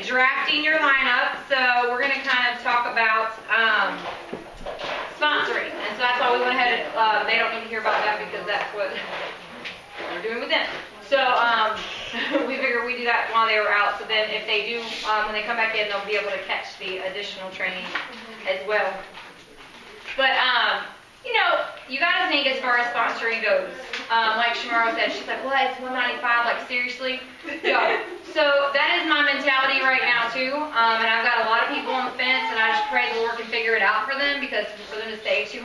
drafting your lineup. So we're going to kind of talk about sponsoring. And so that's why we went ahead and they don't need to hear about that because that's what we're doing with them. So we figured we'd do that while they were out. So then if they do, when they come back in, they'll be able to catch the additional training as well. But, you know, you got to think as far as sponsoring goes. Like Shamara said, she's like, what, it's $195, like seriously? Yeah. So that is my mentality right now too. And I've got a lot of people on the fence and I just pray the Lord can figure it out for them because for them to save $200,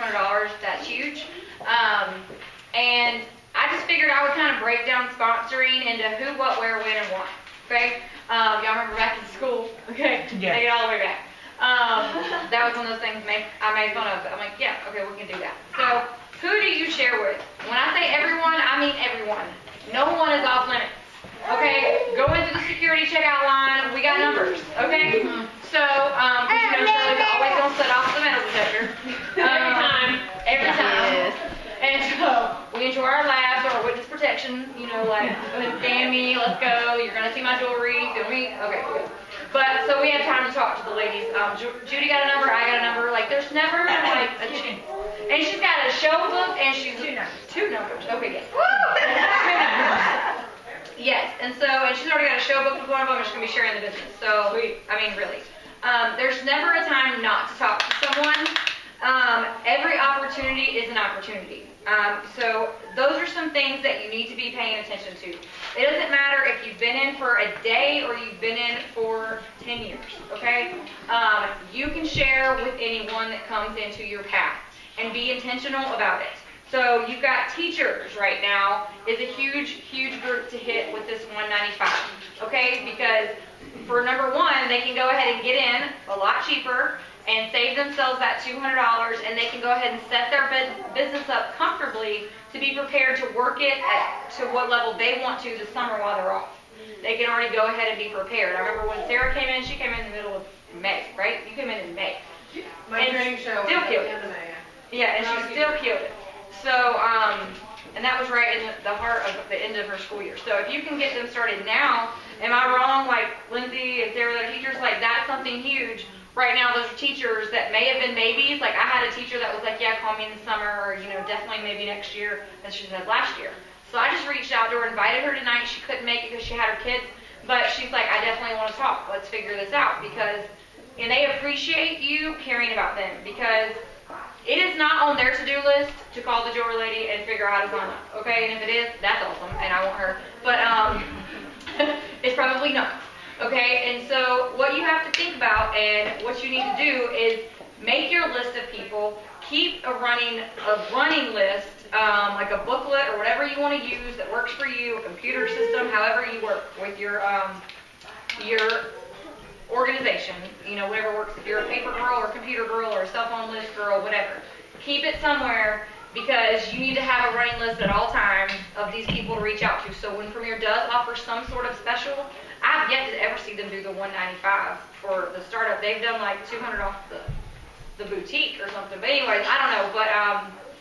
that's huge. And I just figured I would kind of break down sponsoring into who, what, where, when, and why. Okay? Y'all remember back in school? Okay? Yeah. Take it all the way back. That was one of those things I made fun of. I'm like, yeah, okay, we can do that. So, who do you share with? When I say everyone, I mean everyone. No one is off limits. Okay? Go into the security checkout line. We got numbers. Okay? So, you know, Shirley's always going to set off the metal detector. Every time. Every time. Yes. And so, we enjoy our labs, our witness protection, you know, like, scan me, let's go, you're going to see my jewelry, feel me? Okay, good. But, so we have time to talk to the ladies. Judy got a number, I got a number, like, there's never, like, a chance. And she's got a show book, and she's... Two numbers. Okay, yes. Woo! Yes, and so, and she's already got a show book with one of them, and she's going to be sharing the business. So, I mean, really. There's never a time not to talk to someone. Every opportunity is an opportunity. So those are some things that you need to be paying attention to. It doesn't matter if you've been in for a day or you've been in for 10 years, okay? You can share with anyone that comes into your path and be intentional about it. So you've got teachers right now is a huge, huge group to hit with this $195, okay? Because for number one, they can go ahead and get in a lot cheaper and save themselves that $200, and they can go ahead and set their business up comfortably to be prepared to work it to what level they want to this summer while they're off. They can already go ahead and be prepared. I remember when Sarah came in, she came in the middle of May, right? You came in May. My training show still killed it. Yeah, and she still killed it. So, and that was right in the heart of the end of her school year. So if you can get them started now, am I wrong? Like Lindsay and Sarah, their teachers, like that's something huge. Right now, those are teachers that may have been maybes. Like, I had a teacher that was like, yeah, call me in the summer, or, you know, definitely maybe next year, as she said last year. So I just reached out to her, invited her tonight. She couldn't make it because she had her kids. But she's like, I definitely want to talk. Let's figure this out. Because, and they appreciate you caring about them. Because it is not on their to-do list to call the jewelry lady and figure out how to sign up. Okay? And if it is, that's awesome. And I want her. But it's probably not. Okay, and so what you have to think about and what you need to do is make your list of people, keep a running list, like a booklet or whatever you want to use that works for you, a computer system, however you work with your organization, you know, whatever works. If you're a paper girl or a computer girl or a cell phone list girl, whatever. Keep it somewhere because you need to have a running list at all times of these people to reach out to. So when Premier does offer some sort of special, I've yet to ever see them do the $195 for the startup. They've done like $200 off the boutique or something. But anyways, I don't know. But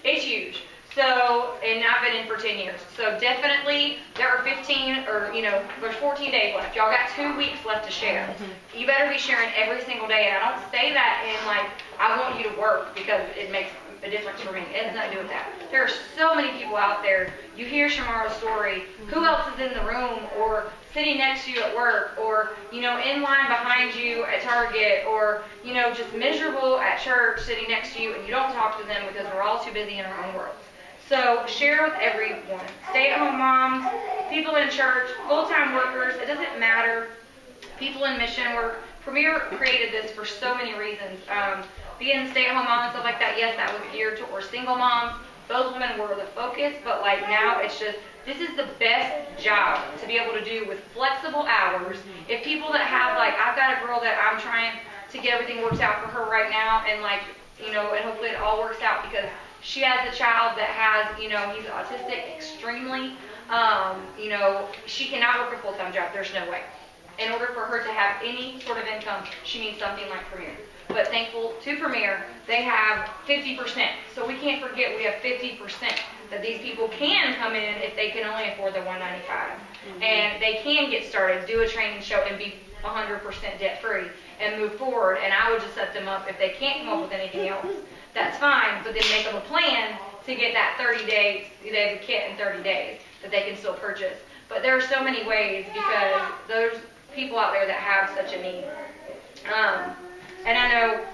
it's huge. So, and I've been in for 10 years. So definitely there are 15 or, you know, there's 14 days left. Y'all got 2 weeks left to share. You better be sharing every single day. And I don't say that in like, I want you to work because it makes a difference for me. It has nothing to do with that. There are so many people out there. You hear Shamara's story. Who else is in the room or sitting next to you at work or, you know, in line behind you at Target or, you know, just miserable at church sitting next to you and you don't talk to them because we're all too busy in our own worlds. So share with everyone. Stay-at-home moms, people in church, full-time workers, it doesn't matter. People in mission work. Premier created this for so many reasons. Being stay-at-home mom and stuff like that, yes, that was geared toward single moms. Those women were the focus, but like now it's just, this is the best job to be able to do with flexible hours. If people that have like, I've got a girl that I'm trying to get everything worked out for her right now and like, you know, and hopefully it all works out because she has a child that has, you know, he's autistic extremely. You know, she cannot work a full-time job. There's no way. in order for her to have any sort of income, she needs something like Premier. But thankful to Premier, they have 50%. So we can't forget we have 50% that these people can come in if they can only afford the $195. And they can get started, do a training show, and be 100% debt free and move forward. And I would just set them up, if they can't come up with anything else, that's fine, but then make them a plan to get that 30 days, they have a kit in 30 days that they can still purchase. But there are so many ways, because there's people out there that have such a need. And I know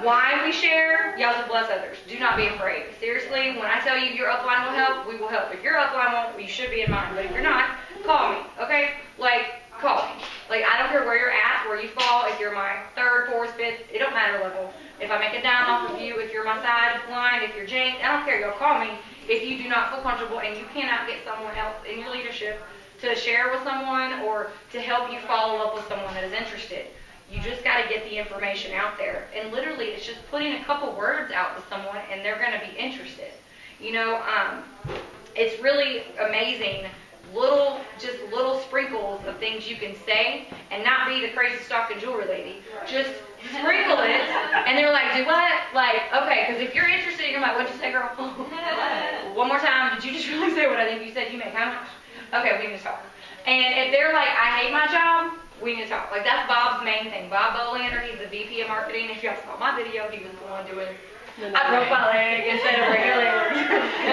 why we share, y'all to bless others. Do not be afraid. Seriously, when I tell you your upline will help, we will help. If your upline won't, you should be in mine. But if you're not, call me, okay? Like, call me. Like, I don't care where you're at, where you fall, if you're my third, fourth, fifth, it don't matter level. If I make a dime off of you, if you're my side line, if you're Jane, I don't care, y'all call me. If you do not feel comfortable and you cannot get someone else in your leadership to share with someone or to help you follow up with someone that is interested, you just got to get the information out there. And literally, it's just putting a couple words out to someone and they're going to be interested. You know, it's really amazing. Little sprinkles of things you can say and not be the crazy stock and jewelry lady. Just sprinkle it, and they're like, do what? Like, okay, because if you're interested, you're like, what'd you say, girl? One more time, did you just really say what I think you said? You make how much? Okay, we need to talk. And if they're like, I hate my job, we need to talk. Like, that's Bob's main thing. Bob Bolander, he's the VP of marketing. If you guys saw my video, he was the one doing, I broke my leg instead of regular leg.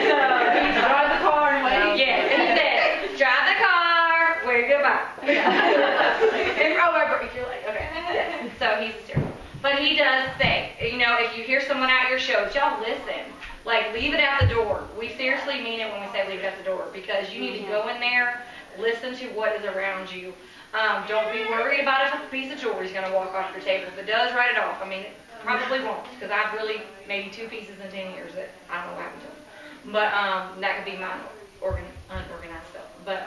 So he drive the car and wait. Yeah, and he said, drive the car, wave goodbye. I break your leg. Okay. Yeah. So he's hysterical. But he does say, you know, if you hear someone at your shows, y'all listen. Like, leave it at the door. We seriously mean it when we say leave it at the door, because you need to go in there, listen to what is around you. Don't be worried about if a piece of jewelry is going to walk off your table. If it does, write it off. I mean, it probably won't, because I've really, maybe 2 pieces in 10 years that I don't know what happened to them. But that could be my unorganized stuff. But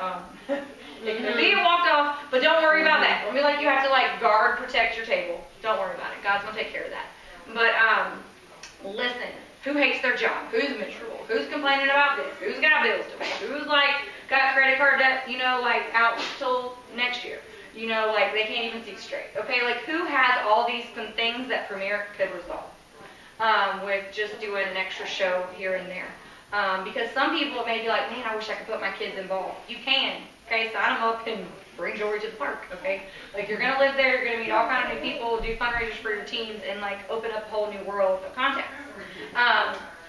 it could be walked off, but don't worry about that. Don't be like you have to like guard, protect your table. Don't worry about it. God's going to take care of that. But listen, who hates their job? Who's miserable? Who's complaining about this? Who's got bills to pay? Who's like got credit card debt, you know, like out till next year? You know, like they can't even see straight. Okay, like who has all these things that Premier could resolve with just doing an extra show here and there? Because some people may be like, man, I wish I could put my kids involved. You can. Okay, sign them up and bring jewelry to the park. Okay, like you're gonna live there, you're gonna meet all kinds of new people, do fundraisers for your teams, and like open up a whole new world of contacts.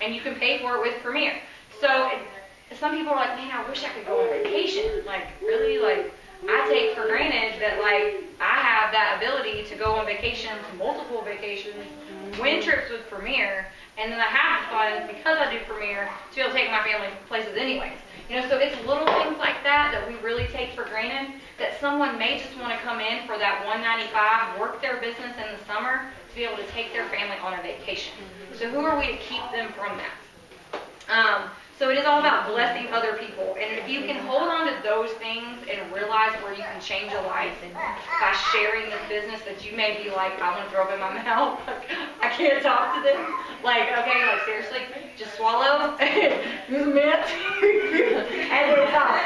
And you can pay for it with Premier. So some people are like, man, I wish I could go on vacation. Like really, like I take for granted that like I have that ability to go on vacation, multiple vacations, win trips with Premier, and then I have the funds because I do Premier to be able to take my family places anyways. You know, so it's little things like that that we really take for granted, that someone may just want to come in for that $195, work their business in the summer to be able to take their family on a vacation. So who are we to keep them from that? So it is all about blessing other people. And if you can hold on to those things and realize where you can change a life and by sharing this business that you may be like, I want to throw up in my mouth. I can't talk to them. Like, okay, like seriously, just swallow, use a mint, and then talk.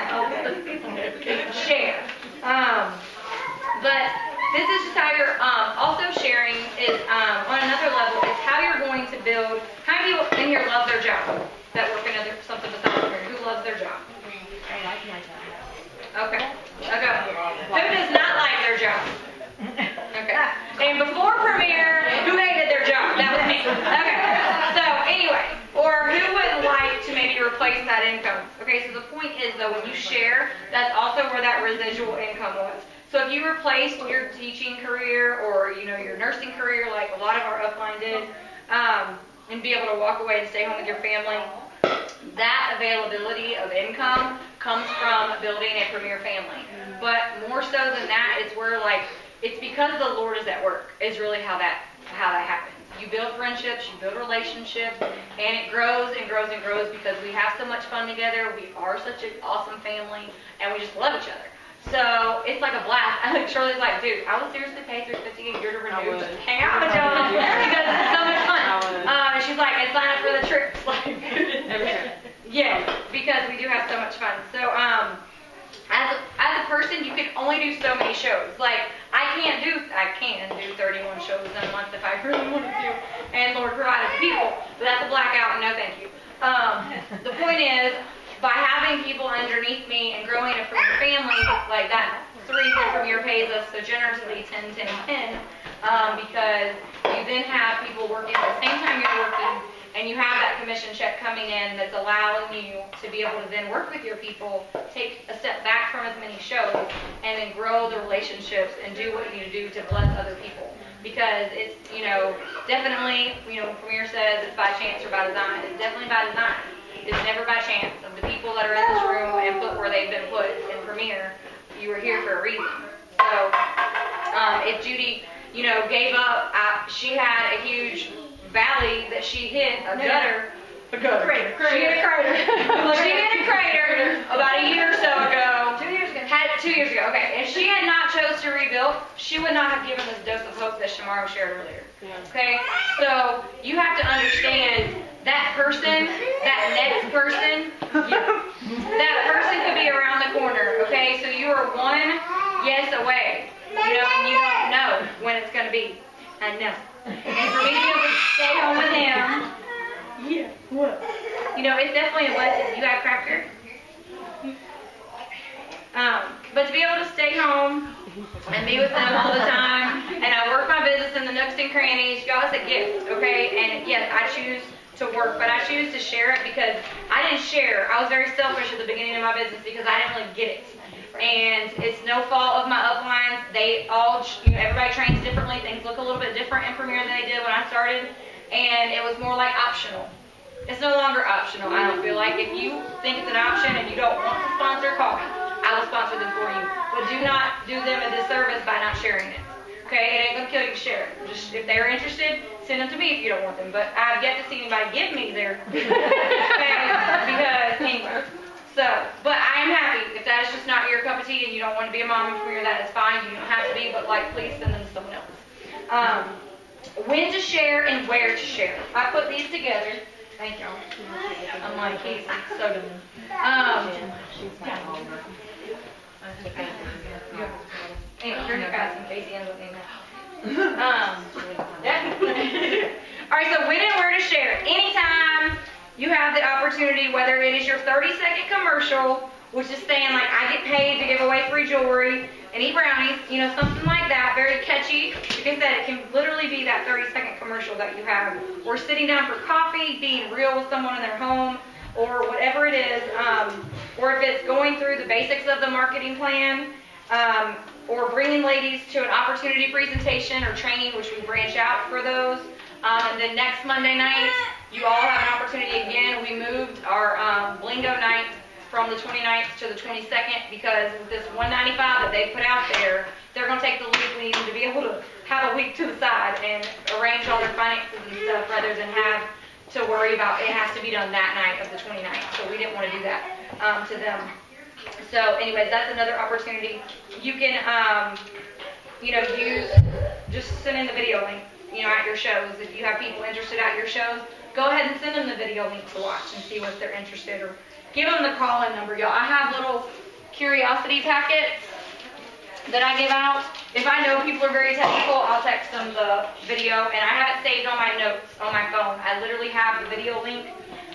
Okay. Share. But this is just how you're also sharing is on another level, is how you're going to build. How many people in here love their job? That work in something besides Premier? Who loves their job? I like my job. Okay. Okay. Who does not like their job? Okay. And before Premier, who hated their job? That was me. Okay. So anyway, or who would like to maybe replace that income? Okay, so the point is though, when you share, that's also where that residual income was. So if you replaced your teaching career or you know your nursing career, like a lot of our upline did, and be able to walk away and stay home with your family, that availability of income comes from building a Premier family. But more so than that, it's where like it's because the Lord is at work is really how that happens. You build friendships, you build relationships, and it grows and grows and grows because we have so much fun together. We are such an awesome family, and we just love each other. So it's like a blast. I think Shirley's like, dude, I would seriously pay $350 a year to renew, just hang out with y'all because it's so much fun. And she's like, and sign up for the trips. Like, yeah, because we do have so much fun. So as a person, you can only do so many shows. Like, I can do 31 shows in a month if I really wanted to, and Lord provided the people, but that's a blackout, and no thank you. The point is, by having people underneath me and growing a Premier family, like that 3 Premier pays us so generously 10, 10, 10, because you then have people working at the same time you're working, and you have that commission check coming in that's allowing you to be able to then work with your people, take a step back from as many shows, and then grow the relationships and do what you need to do to bless other people. Because it's, definitely, when Premier says it's by chance or by design, it's definitely by design. It's never by chance. Of the people that are in this room and put where they've been put in Premier, you were here for a reason. So, if Judy, gave up, she had a huge valley that she hit, a gutter. A crater. She hit a crater. She hit a crater about a year or so ago. 2 years ago. 2 years ago, okay. If she had not chose to rebuild, she would not have given this dose of hope that Shamaro shared earlier. Okay? So, you have to understand that person, that next person, that person could be around the corner, okay? So you are one yes away, and you don't know when it's going to be. I know. And for me to be able to stay home with him, it's definitely a blessing. You got craft beer? But to be able to stay home and be with them all the time, and I work my business in the nooks and crannies, y'all, it's a gift, okay? And yes, I choose to work, but I choose to share it because I didn't share. I was very selfish at the beginning of my business because I didn't really get it. And it's no fault of my uplines. They all, everybody trains differently. Things look a little bit different in Premier than they did when I started. And it was more like optional. It's no longer optional, I don't feel like. If you think it's an option and you don't want to sponsor, call me. I will sponsor them for you. But do not do them a disservice by not sharing it. Okay, it ain't gonna kill you to share it. Just if they're interested, send them to me if you don't want them. But I've yet to see anybody give me their because anyway. So, but I am happy if that is just not your cup of tea and you don't want to be a mom in Premier, that is fine. You don't have to be, but please send them to someone else. When to share and where to share. I put these together. Thank y'all. I'm like, he's so dumb. Anyway, here's your guys in case he ends up being that. Alright, so when and where to share. Anytime you have the opportunity, whether it is your 30-second commercial, which is saying like, I get paid to give away free jewelry and eat brownies, something like that, very catchy. Like I said, it can literally be that 30-second commercial that you have. Or sitting down for coffee, being real with someone in their home, or whatever it is. Or if it's going through the basics of the marketing plan, or bringing ladies to an opportunity presentation or training, which we branch out for those. And then next Monday night, you all have an opportunity again. We moved our Blingo night from the 29th to the 22nd because with this $195 that they put out there, they're going to take the leap. We need them to be able to have a week to the side and arrange all their finances and stuff rather than have to worry about it has to be done that night of the 29th. So we didn't want to do that to them. So anyways, that's another opportunity. You can, use, just send in the video link, at your shows. If you have people interested at your shows, go ahead and send them the video link to watch and see what they're interested or give them the call-in number, y'all. I have little curiosity packets that I give out. If I know people are very technical, I'll text them the video, and I have it saved on my notes on my phone. I literally have the video link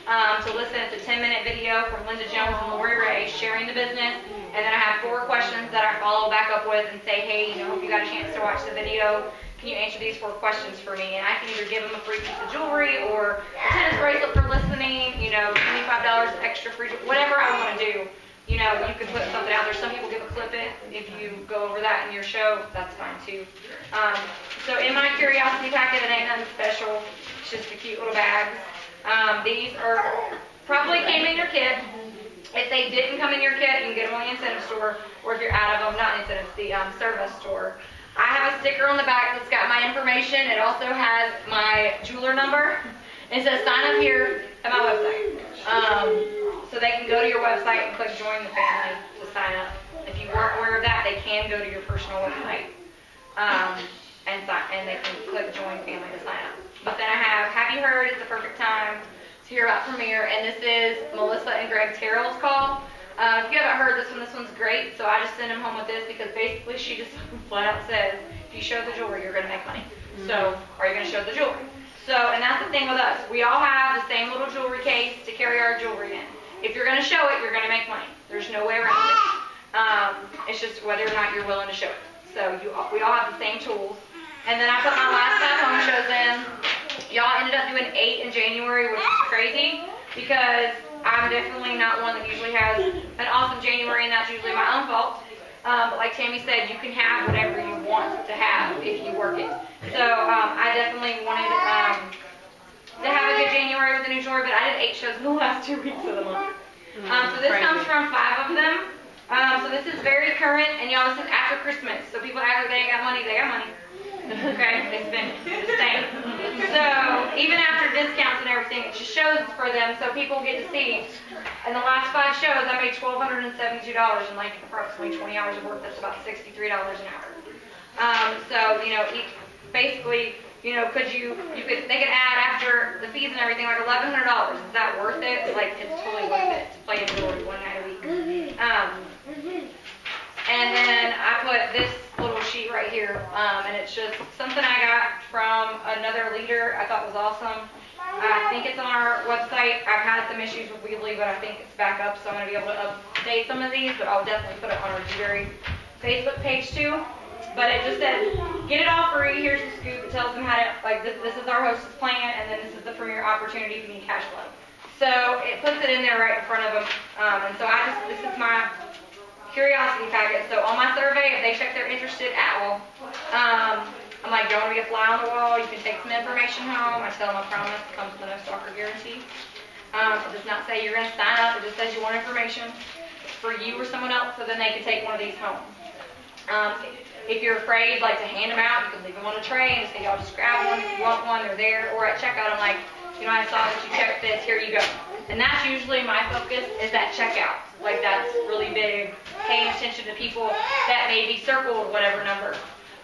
to listen. It's a 10-minute video from Linda Jones and Lori Ray sharing the business, and then I have 4 questions that I follow back up with and say, hey, if you got a chance to watch the video, can you answer these 4 questions for me? And I can either give them a free piece of jewelry or a tennis bracelet for listening, $25 extra free, whatever I want to do. You can put something out there. Some people give a clip it. If you go over that in your show, that's fine too. So in my curiosity packet, it ain't nothing special. It's just the cute little bags. These are probably came in your kit. If they didn't come in your kit, you can get them on the incentive store, or if you're out of them, not incentive, the service store. I have a sticker on the back that's got my information. It also has my jeweler number. It says sign up here at my website. So they can go to your website and click join the family to sign up. If you weren't aware of that, they can go to your personal website and they can click join family to sign up. But then I have you heard? It's the perfect time to hear about Premier, and this is Melissa and Greg Terrell's call. If you haven't heard this one's great. So I just sent him home with this because basically she just flat out says, if you show the jewelry, you're going to make money. So are you going to show the jewelry? So, and that's the thing with us. We all have the same little jewelry case to carry our jewelry in. If you're going to show it, you're going to make money. There's no way around it. It's just whether or not you're willing to show it. So we all have the same tools. And then I put my last 5 home shows in. Y'all ended up doing 8 in January, which is crazy because I'm definitely not one that usually has an awesome January, and that's usually my own fault. But like Tammy said, you can have whatever you want to have if you work it. So I definitely wanted to have a good January with the new jewelry, but I did 8 shows in the last 2 weeks of the month. So this comes from 5 of them. So this is very current, and y'all, this is after Christmas. So people act like they ain't got money, they got money. Okay, they spend it the same. So even after discounts and everything, it just shows for them so people get to see. In the last 5 shows, I made $1,272 in like approximately 20 hours of work. That's about $63 an hour. So, you know, basically, you know, they could add after the fees and everything like $1,100. Is that worth it? Like, it's totally worth it to play in jewelry 1 night a week. And then I put this little sheet right here, and it's just something I got from another leader I thought was awesome. I think it's on our website. I've had some issues with Weebly, but I think it's back up, so I'm going to be able to update some of these, but I'll definitely put it on our Dewberry Facebook page too. But it just says, get it all free, here's the scoop. It tells them how to, like, this is our hostess plan, and then this is the premier opportunity if you need cash flow. So it puts it in there right in front of them, and so this is my curiosity packet. So on my survey, if they check they're interested at all, I'm like, don't want to be a fly on the wall. You can take some information home. I tell them I promise it comes with a no stalker guarantee. It does not say you're going to sign up. It just says you want information for you or someone else, so then they can take one of these home. If you're afraid, like, to hand them out, you can leave them on a tray and say, y'all just grab one if you want one. They're there. Or at checkout, I'm like, you know, I saw that you checked this. Here you go. And that's usually my focus is that checkout. Like, that's really big, paying attention to people that may be circled whatever number.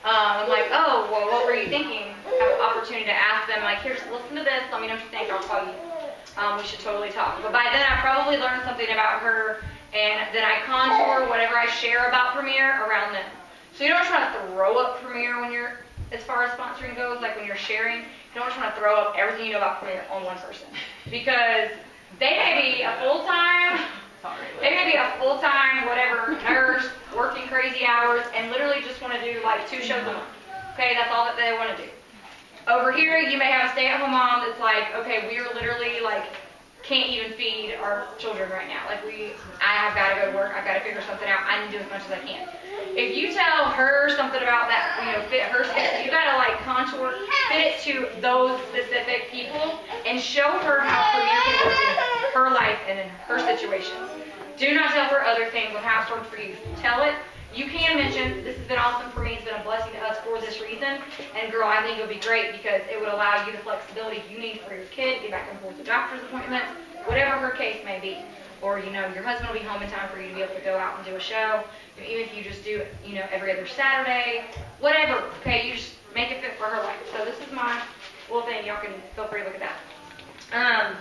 I'm like, oh, well, what were you thinking? Have an opportunity to ask them, like, here, listen to this. Let me know what you think. I'll call you. We should totally talk. But by then, I probably learned something about her, and then I contour whatever I share about Premier around them. So you don't just want to throw up Premier when you're, as far as sponsoring goes, like when you're sharing, you don't just want to throw up everything you know about Premier on one person. Because they may be a full-time, whatever, nurse, working crazy hours, and literally just want to do like 2 shows a month. Okay, that's all that they want to do. Over here, you may have a stay-at-home mom that's like, okay, we are literally like, can't even feed our children right now. Like I have got to go to work, I've got to figure something out, I need to do as much as I can. If you tell her something about that, you know, fit her schedule, you got to like contour, fit it to those specific people, and show her how Premier can work in her life and in her situation. Do not tell her other things on how it's worked for you. Tell it. You can mention, this has been awesome for me, it's been a blessing to us for this reason, and girl, I think it'll be great because it would allow you the flexibility you need for your kid, get back and forth to doctor's appointments, whatever her case may be. Or, you know, your husband will be home in time for you to be able to go out and do a show. Even if you just do it, you know, every other Saturday, whatever, okay, you just make it fit for her life. So this is my little thing, y'all can feel free to look at that.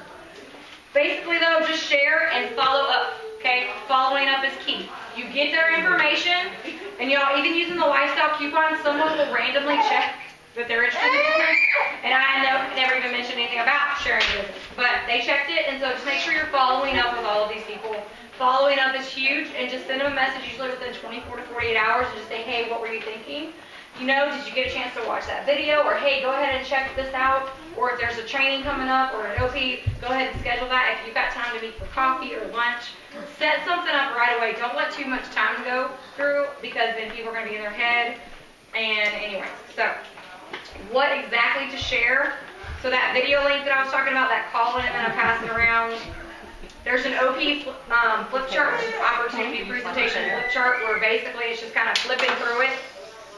Basically though, just share and follow up, okay? Following up is key. You get their information, and y'all, even using the lifestyle coupon, someone will randomly check that they're interested in it. And I never even mentioned anything about sharing business, but they checked it, and so just make sure you're following up with all of these people. Following up is huge, and just send them a message usually within 24 to 48 hours and just say, hey, what were you thinking? You know, did you get a chance to watch that video? Or, hey, go ahead and check this out. Or if there's a training coming up or an OP, go ahead and schedule that. If you've got time to meet for coffee or lunch, set something up right away. Don't let too much time go through because then people are going to be in their head. And anyway, so what exactly to share? So that video link that I was talking about, that call in and I'm passing around, there's an OP flip chart, opportunity presentation flip chart, where basically it's just kind of flipping through it.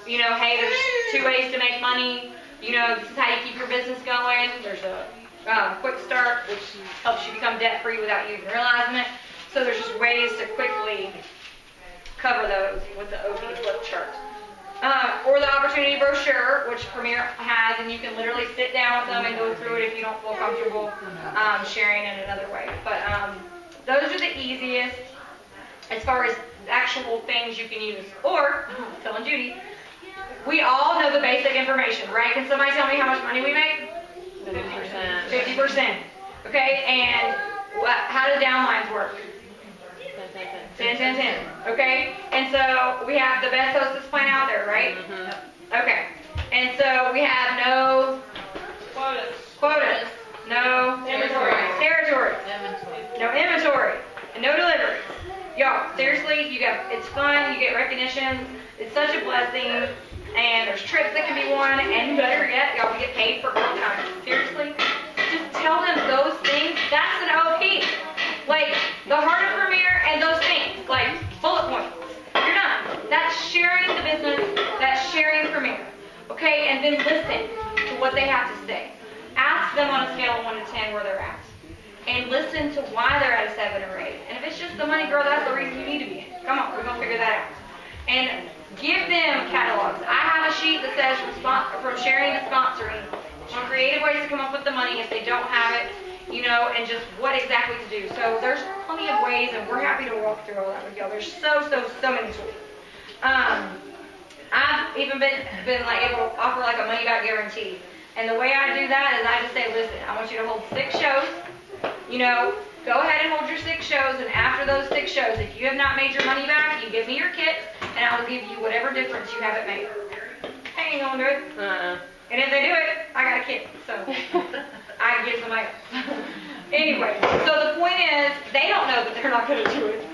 You know, hey, there's 2 ways to make money. You know, this is how you keep your business going. There's a quick start, which helps you become debt-free without you even realizing it. So there's just ways to quickly cover those with the OP flip chart. Or the opportunity brochure, which Premier has, and you can literally sit down with them and go through it if you don't feel comfortable sharing in another way. But those are the easiest. as far as actual things you can use. Or, telling Judy, we all know the basic information, right? Can somebody tell me how much money we make? 50%. 50%. Okay, and how do downlines work? 10, 10, 10. Okay, and so we have the best hostess plan out there, right? Okay, and so we have no quotas, no territories, no inventory, and no deliveries. Y'all, seriously, it's fun, you get recognition, it's such a blessing, and there's trips that can be won, and better yet, y'all get paid for girl time. Seriously, just tell them those things. That's an OP. Like the heart of Premier and those things, like bullet points. You're done. That's sharing the business. That's sharing Premier. Okay, and then listen to what they have to say. Ask them on a scale of 1 to 10 where they're at, and listen to why they're at a 7 or 8. And if it's just the money, girl, that's the reason you need to be in. Come on, we're gonna figure that out. And give them catalogs. I have a sheet that says from sharing to sponsoring, on creative ways to come up with the money if they don't have it, you know, and just what exactly to do. So there's plenty of ways, and we're happy to walk through all that with y'all. There's so many tools. I've even been like able to offer like a money back guarantee. And the way I do that is I just say, listen, I want you to hold 6 shows. You know, go ahead and hold your 6 shows, and after those 6 shows, if you have not made your money back, you give me your kit, and I will give you whatever difference you haven't made. They ain't gonna do it. And if they do it, I got a kit, so I can give somebody else. Anyway, so the point is, they don't know that they're not gonna do it.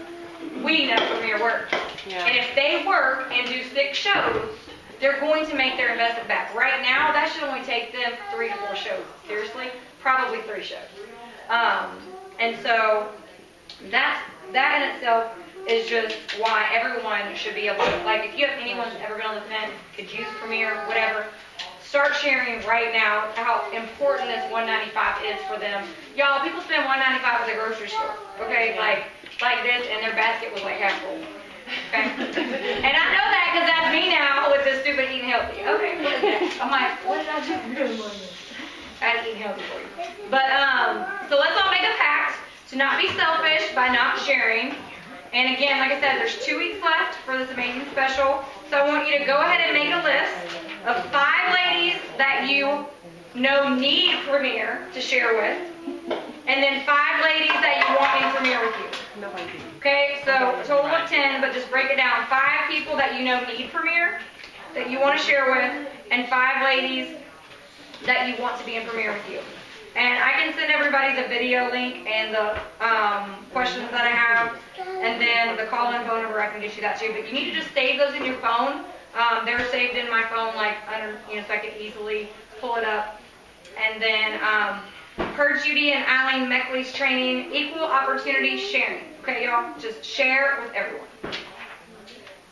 We know from your work. Yeah. And if they work and do 6 shows, they're going to make their investment back. Right now, that should only take them 3 to 4 shows. Seriously, probably 3 shows. And so that in itself is just why everyone should be able to, like, if you have anyone who's ever been on the fence, could use Premier, whatever, start sharing right now how important this $195 is for them. Y'all, people spend $195 at the grocery store, okay? Like this, and their basket was like half full. Okay? And I know that because that's me now with this stupid eating healthy. Okay, what is that? I'm like, what did I do? I had eating healthy for you. But, so let's all make a pact to not be selfish by not sharing. And again, like I said, there's 2 weeks left for this amazing special. So I want you to go ahead and make a list of 5 ladies that you know need Premier to share with. And then 5 ladies that you want in Premier with you. Okay, so a total of 10, but just break it down. 5 people that you know need Premier that you want to share with, and 5 ladies that you want to be in Premier with you. And I can send everybody the video link and the questions that I have, and then the call-in phone number, I can get you that too. But you need to just save those in your phone. They're saved in my phone, like under, so I can easily pull it up. And then per Judy and Eileen Meckley's training, equal opportunity sharing. Okay, y'all, just share with everyone.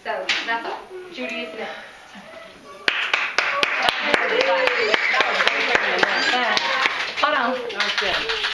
So that's all. Judy is next. Hold on. That was good.